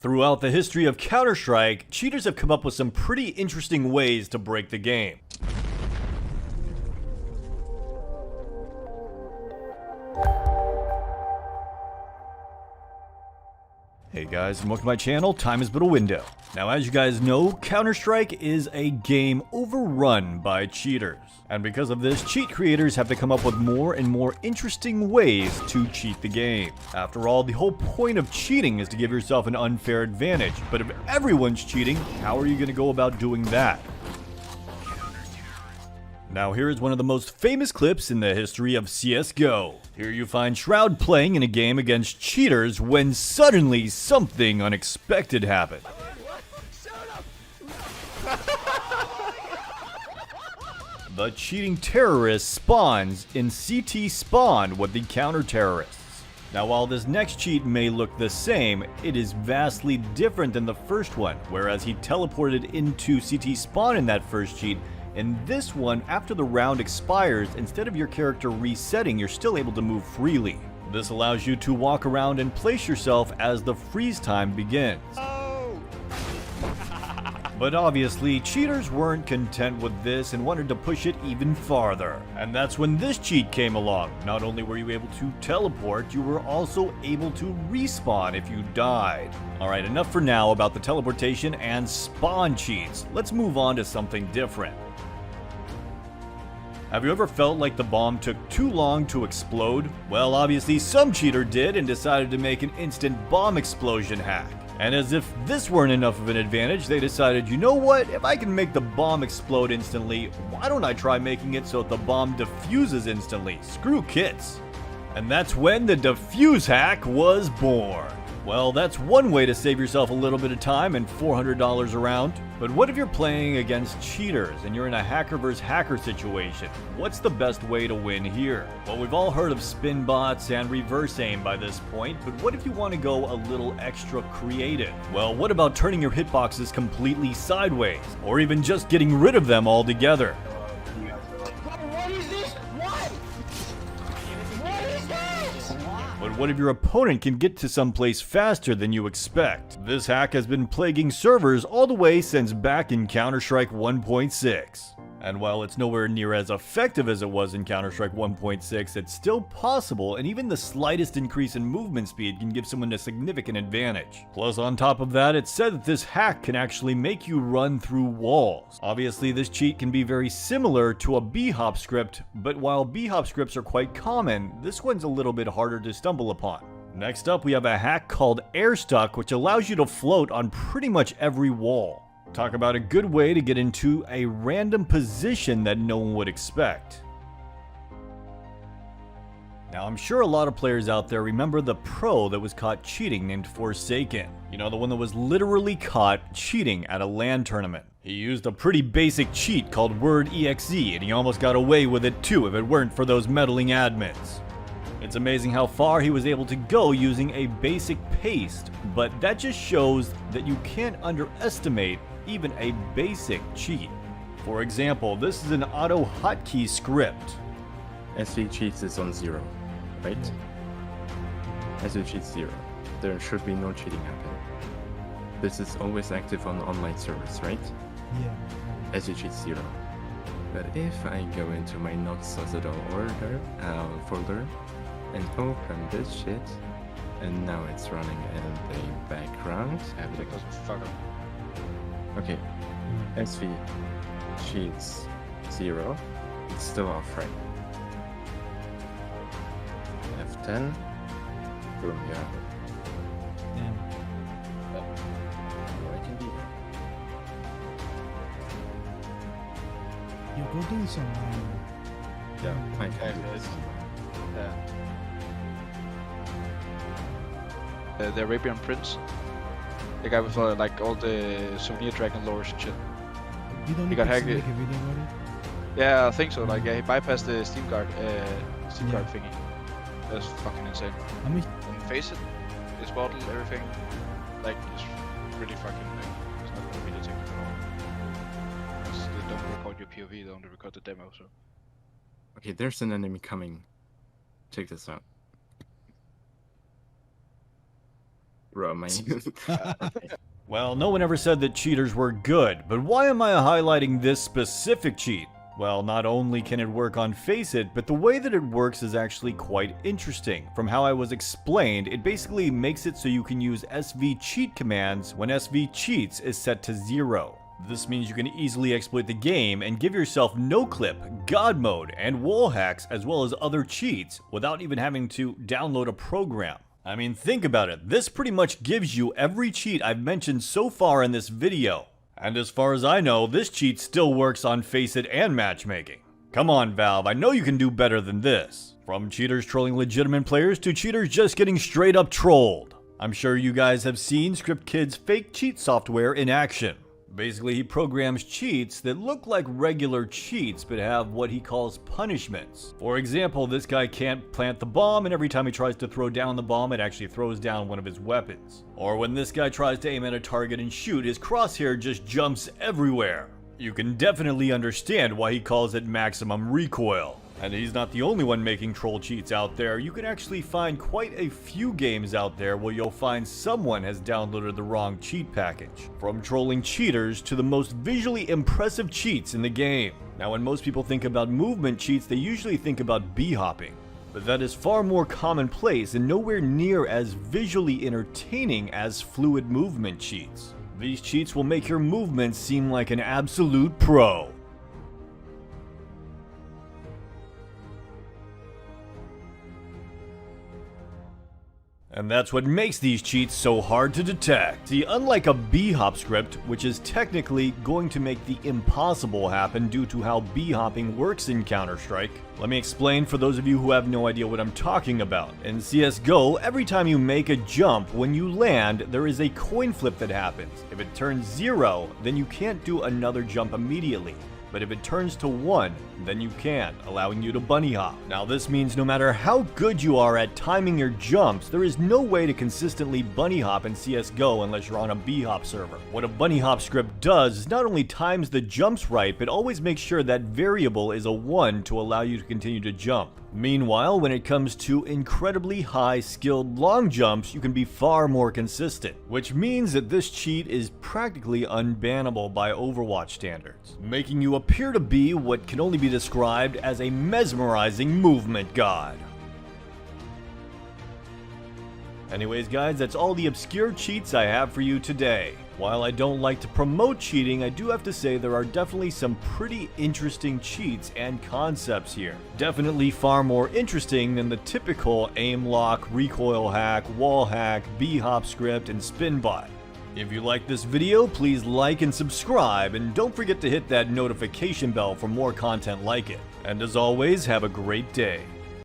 Throughout the history of Counter-Strike, cheaters have come up with some pretty interesting ways to break the game. Hey guys, and welcome to my channel, Time is but a window. Now as you guys know, Counter-Strike is a game overrun by cheaters. And because of this, cheat creators have to come up with more and more interesting ways to cheat the game. After all, the whole point of cheating is to give yourself an unfair advantage. But if everyone's cheating, how are you going to go about doing that? Now here is one of the most famous clips in the history of CSGO. Here you find Shroud playing in a game against cheaters when suddenly something unexpected happened. The cheating terrorist spawns in CT spawn with the counter-terrorists. Now while this next cheat may look the same, it is vastly different than the first one, whereas he teleported into CT spawn in that first cheat. In this one, after the round expires, instead of your character resetting, you're still able to move freely. This allows you to walk around and place yourself as the freeze time begins. But obviously, cheaters weren't content with this and wanted to push it even farther. And that's when this cheat came along. Not only were you able to teleport, you were also able to respawn if you died. Alright, enough for now about the teleportation and spawn cheats. Let's move on to something different. Have you ever felt like the bomb took too long to explode? Well, obviously some cheater did and decided to make an instant bomb explosion hack. And as if this weren't enough of an advantage, they decided, you know what, if I can make the bomb explode instantly, why don't I try making it so that the bomb diffuses instantly? Screw kits. And that's when the defuse hack was born. Well, that's one way to save yourself a little bit of time and $400 around. But what if you're playing against cheaters and you're in a hacker versus hacker situation? What's the best way to win here? Well, we've all heard of spin bots and reverse aim by this point, but what if you want to go a little extra creative? Well, what about turning your hitboxes completely sideways? Or even just getting rid of them altogether? But what if your opponent can get to someplace faster than you expect? This hack has been plaguing servers all the way since back in Counter-Strike 1.6. And while it's nowhere near as effective as it was in Counter-Strike 1.6, it's still possible, and even the slightest increase in movement speed can give someone a significant advantage. Plus, on top of that, it's said that this hack can actually make you run through walls. Obviously, this cheat can be very similar to a bhop script, but while bhop scripts are quite common, this one's a little bit harder to stumble upon. Next up, we have a hack called air stuck, which allows you to float on pretty much every wall. Talk about a good way to get into a random position that no one would expect. Now, I'm sure a lot of players out there remember the pro that was caught cheating named Forsaken. You know, the one that was literally caught cheating at a LAN tournament. He used a pretty basic cheat called word.exe, and he almost got away with it too if it weren't for those meddling admins. It's amazing how far he was able to go using a basic paste, but that just shows that you can't underestimate even a basic cheat. For example, this is an auto hotkey script. SV-cheats is on 0, right? SV-cheats 0. There should be no cheating happening. This is always active on online servers, right? Yeah. SV-cheats 0. But if I go into my not suicidal order folder and open this shit, and now it's running in the background. Okay, SV cheats 0. It's still off, right? F10. Boom, you have it. Damn. I can be there. You go do some. Yeah, I can do this. The Arabian Prince. The guy with like all the souvenir dragon lores and shit. You don't He need got to hacked. make a video about it. Yeah, I think so. Like, yeah, he bypassed the Steam guard thingy. That's fucking insane. I mean, And face it, his bottle, everything. Like, it's really fucking. Like, it's not gonna be detected at all. They don't record your POV, they only record the demo. So. Okay, there's an enemy coming. Check this out. Romaine. Well, no one ever said that cheaters were good, but why am I highlighting this specific cheat? Well, not only can it work on Faceit, but the way that it works is actually quite interesting. From how I was explained, it basically makes it so you can use svcheat commands when svcheats is set to 0. This means you can easily exploit the game and give yourself no-clip, God mode, and wallhacks as well as other cheats without even having to download a program. I mean, think about it, this pretty much gives you every cheat I've mentioned so far in this video. And as far as I know, this cheat still works on Faceit and matchmaking. Come on, Valve, I know you can do better than this. From cheaters trolling legitimate players to cheaters just getting straight up trolled. I'm sure you guys have seen ScriptKid's fake cheat software in action. Basically, he programs cheats that look like regular cheats but have what he calls punishments. For example, this guy can't plant the bomb, and every time he tries to throw down the bomb, it actually throws down one of his weapons. Or when this guy tries to aim at a target and shoot, his crosshair just jumps everywhere. You can definitely understand why he calls it maximum recoil. And he's not the only one making troll cheats out there. You can actually find quite a few games out there where you'll find someone has downloaded the wrong cheat package. From trolling cheaters to the most visually impressive cheats in the game. Now, when most people think about movement cheats, they usually think about bhopping. But that is far more commonplace and nowhere near as visually entertaining as fluid movement cheats. These cheats will make your movements seem like an absolute pro. And that's what makes these cheats so hard to detect. See, unlike a bhop script, which is technically going to make the impossible happen due to how bhopping works in Counter-Strike, let me explain for those of you who have no idea what I'm talking about. In CSGO, every time you make a jump, when you land, there is a coin flip that happens. If it turns 0, then you can't do another jump immediately. But if it turns to 1, then you can, allowing you to bunny hop. Now this means no matter how good you are at timing your jumps, there is no way to consistently bunny hop in CSGO unless you're on a bhop server. What a bunny hop script does is not only times the jumps right, but always makes sure that variable is a 1 to allow you to continue to jump. Meanwhile, when it comes to incredibly high skilled long jumps, you can be far more consistent, which means that this cheat is practically unbannable by Overwatch standards, making you appear to be what can only be described as a mesmerizing movement god. Anyways guys, that's all the obscure cheats I have for you today. While I don't like to promote cheating, I do have to say there are definitely some pretty interesting cheats and concepts here. Definitely far more interesting than the typical aimlock, recoil hack, wall hack, bhop script, and spinbot. If you like this video, please like and subscribe, and don't forget to hit that notification bell for more content like it. And as always, have a great day.